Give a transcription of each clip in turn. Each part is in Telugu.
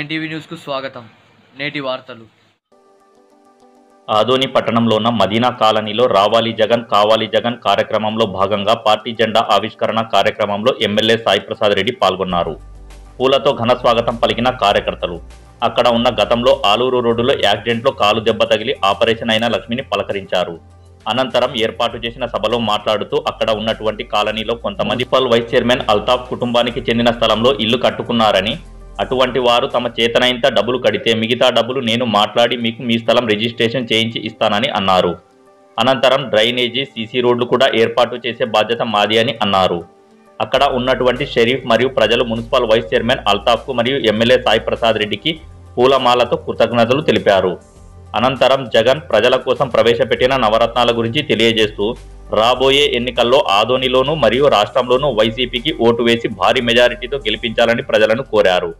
9 న్యూస్కు స్వాగతం. నేటి వార్తలు. ఆదోని పట్టణంలో ఉన్న మదీనా కాలనీలో రావాలి జగన్ కావాలి జగన్ కార్యక్రమంలో భాగంగా పార్టీ జెండా ఆవిష్కరణ కార్యక్రమంలో ఎమ్మెల్యే సాయి ప్రసాద్ రెడ్డి పాల్గొన్నారు. పూలతో ఘన స్వాగతం పలికిన కార్యకర్తలు అక్కడ ఉన్న గతంలో ఆలూరు రోడ్డులో యాక్సిడెంట్లో కాలు దెబ్బ తగిలి ఆపరేషన్ అయిన లక్ష్మిని పలకరించారు. అనంతరం ఏర్పాటు చేసిన సభలో మాట్లాడుతూ అక్కడ ఉన్నటువంటి కాలనీలో కొంతమంది వైస్ చైర్మన్ అల్తాఫ్ కుటుంబానికి చెందిన స్థలంలో ఇల్లు కట్టుకున్నారని, అటువంటి వారు తమ చేతనైనంత డబ్బులు కడితే మిగతా డబ్బులు నేను మాట్లాడి మీకు మీ స్థలం రిజిస్ట్రేషన్ చేయించి ఇస్తానని అన్నారు. అనంతరం డ్రైనేజీ, సీసీ రోడ్లు కూడా ఏర్పాటు చేసే బాధ్యత మాది అని అన్నారు. అక్కడ ఉన్నటువంటి షరీఫ్ మరియు ప్రజలు మున్సిపల్ వైస్ చైర్మన్ అల్తాఫ్కు మరియు ఎమ్మెల్యే సాయి ప్రసాద్ రెడ్డికి పూలమాలతో కృతజ్ఞతలు తెలిపారు. అనంతరం జగన్ ప్రజల కోసం ప్రవేశపెట్టిన నవరత్నాల గురించి తెలియజేస్తూ రాబోయే ఎన్నికల్లో ఆదోనిలోనూ మరియు రాష్ట్రంలోనూ వైసీపీకి ఓటు వేసి భారీ మెజారిటీతో గెలిపించాలని ప్రజలను కోరారు.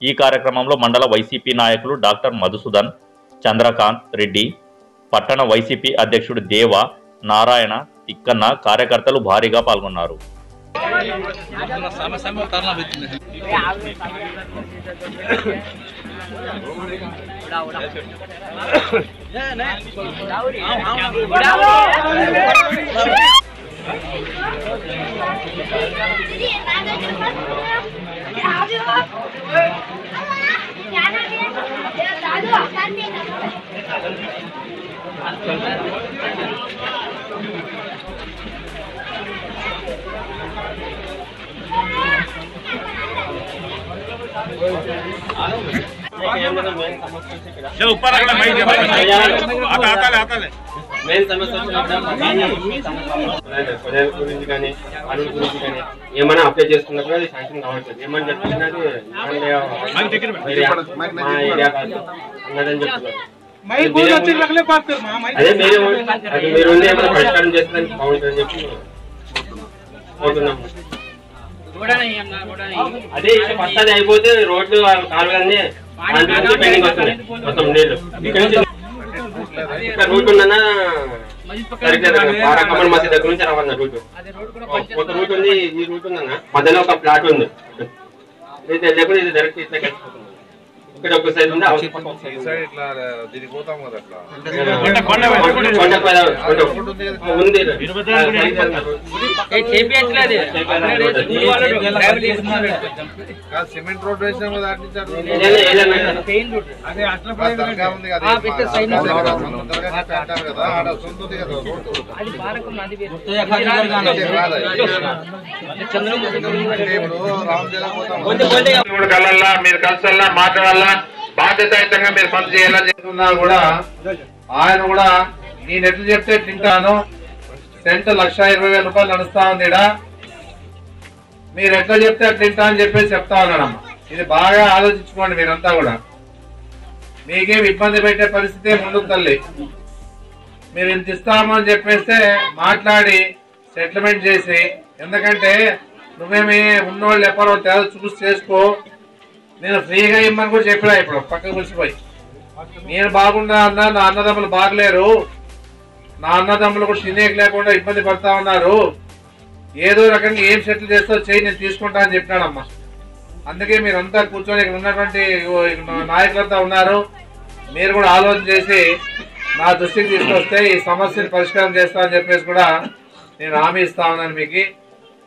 ఈ కార్యక్రమంలో మండల వైసీపీ నాయకులు డాక్టర్ మధుసూదన్, చంద్రకాంత్ రెడ్డి, పట్టణ వైసీపీ అధ్యక్షుడు దేవ, నారాయణ, తిక్కన్న కార్యకర్తలు భారీగా పాల్గొన్నారు. మెయిన్ సమస్య గురించి కానీ అన్ని గురించి కానీ ఏమైనా అప్లై చేసుకున్నప్పుడు అది శాంక్షన్ కావచ్చు. ఏమని చెప్తున్నది మా ఏరియా కాదు అన్నదని చెప్తున్నారు. అదే మీరు ఏమైనా పరిష్కారం చేస్తుందని బాగుంటుందని చెప్పి పోతున్నాము. అదే ఫస్ట్ అది అయిపోతే రోడ్లు కాలువలన్నీ పెండింగ్ వస్తున్నాయి. మొత్తం నీళ్లు ఇక్కడ రూట్ ఉందన్నా కమల్ మసీద్ దగ్గర నుంచి రావన్న రూట్, ఒక రూట్ ఉంది. ఈ రూట్ ఉందన్నా మధ్యలో ఒక ప్లాట్ ఉంది. ఇది లేకుండా ఇది డైరెక్ట్ ఇట్లా కలిసిపోతుంది. ఇక్కడ ఒక సైడ్ ఉంది, సిమెంట్ రోడ్ వేసాము. మీరు కలిసల్లా మాట్లాడాలా, బాధ్యతాయుతంగా మీరు పని చేయాలని చెప్తున్నా కూడా ఆయన కూడా నేను ఎట్లు చెప్తే తింటాను. సెంట్ 1,20,000 రూపాయలు నడుస్తా ఉంది. మీరు ఎట్లా చెప్తే అట్లా తింటా అని చెప్పేసి చెప్తా ఉన్నాడమ్మా. ఇది బాగా ఆలోచించుకోండి మీరంతా కూడా. మీకేం ఇబ్బంది పెట్టే పరిస్థితి ముందుకు తల్లి. మీరు ఇంత ఇస్తాము అని చెప్పేస్తే మాట్లాడి సెటిల్మెంట్ చేసి, ఎందుకంటే నువ్వేమి ఉన్నోళ్ళు ఎప్పరో తేడా చూసి చేసుకో, నేను ఫ్రీగా ఇమ్మని కూడా చెప్పినా. ఇప్పుడు పక్కకు కూర్చిపోయి నేను బాగున్నా అన్నా, నా అన్నదమ్ములు బాగలేరు, నా అన్నదమ్ములు కూడా తినేకి లేకుండా ఇబ్బంది పడతా ఉన్నారు, ఏదో రకంగా ఏం సెటిల్ చేస్తో చేయి, నేను తీసుకుంటా అని చెప్పినాడమ్మా. అందుకే మీరంతా కూర్చొని ఇక్కడ ఉన్నటువంటి నాయకులంతా ఉన్నారు, మీరు కూడా ఆలోచన చేసి నా దృష్టికి తీసుకొస్తే ఈ సమస్యను పరిష్కారం చేస్తా అని చెప్పేసి కూడా నేను హామీ ఇస్తా ఉన్నాను మీకు.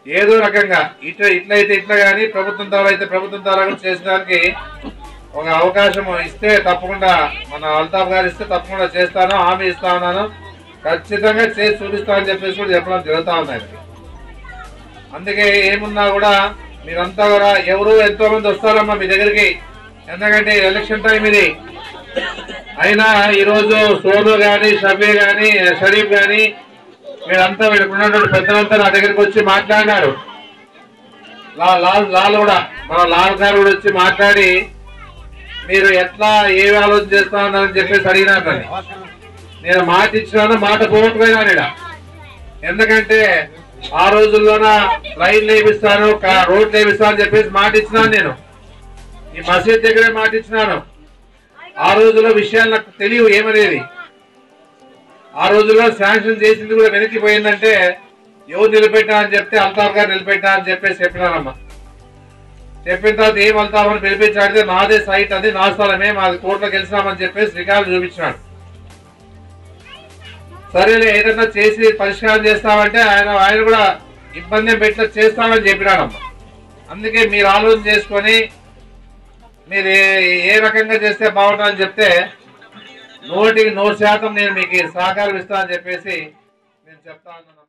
ఏదో రకంగా ఇట్లయితే ఇట్లా కానీ ప్రభుత్వం ద్వారా అయితే ప్రభుత్వం ద్వారా కూడా చేసడానికి ఒక అవకాశం ఇస్తే తప్పకుండా, మన అల్తాఫ్ గారు ఇస్తే తప్పకుండా చేస్తాను, హామీ ఇస్తా ఉన్నాను. ఖచ్చితంగా చేసి చూపిస్తామని చెప్పేసి కూడా చెప్పడం జరుగుతూ ఉన్నాయి. అందుకే ఏమున్నా కూడా మీరంతా కూడా ఎవరు ఎంతో మంది వస్తారమ్మా మీ దగ్గరికి, ఎందుకంటే ఎలక్షన్ టైం ఇది. అయినా ఈరోజు సోను కానీ, షఫీ కానీ, షరీఫ్ కానీ మీరంతా వీళ్ళకున్నటువంటి పెద్దలంతా నా దగ్గరికి వచ్చి మాట్లాడినారు. లాల్ కూడా, మన లాల్ గారు కూడా వచ్చి మాట్లాడి మీరు ఎట్లా ఏమి ఆలోచన చేస్తా ఉన్నారని చెప్పేసి అడిగినారు. నేను మాట ఇచ్చినాను, మాట పోగొట్టుకున్నాను. ఎందుకంటే ఆ రోజుల్లోన లైన్లు వేపిస్తాను, రోడ్లు వేపిస్తాను అని చెప్పేసి మాట ఇచ్చినాను. నేను ఈ మసీద్ దగ్గరే మాట ఇచ్చినాను. ఆ రోజుల్లో విషయాలు నాకు తెలియవు ఏమనేది. ఆ రోజుల్లో శాంక్షన్ చేసింది కూడా వెనక్కి పోయిందంటే ఎవరు నిలబెట్టా అని చెప్తే అల్తాఫ్ గారు నిలబెట్టా అని చెప్పేసి చెప్పినారమ్మా. చెప్పిన తర్వాత ఏం వెళ్తామని పిలిపించాడితే మాదే సైట్, అది నా స్థలమే, మాది కోర్టులో గెలిచినామని చెప్పేసి రికార్డు చూపించినాడు. సరేలే ఏదన్నా చేసి పరిష్కారం చేస్తామంటే ఆయన కూడా ఇబ్బంది పెట్టి చేస్తామని చెప్పినాడమ్మా. అందుకే మీరు ఆలోచన చేసుకొని మీరు ఏ రకంగా చేస్తే బాగుంటుందని చెప్తే 100% నేను మీకు సహకారం ఇస్తానని చెప్పేసి నేను చెప్తా ఉన్నాను.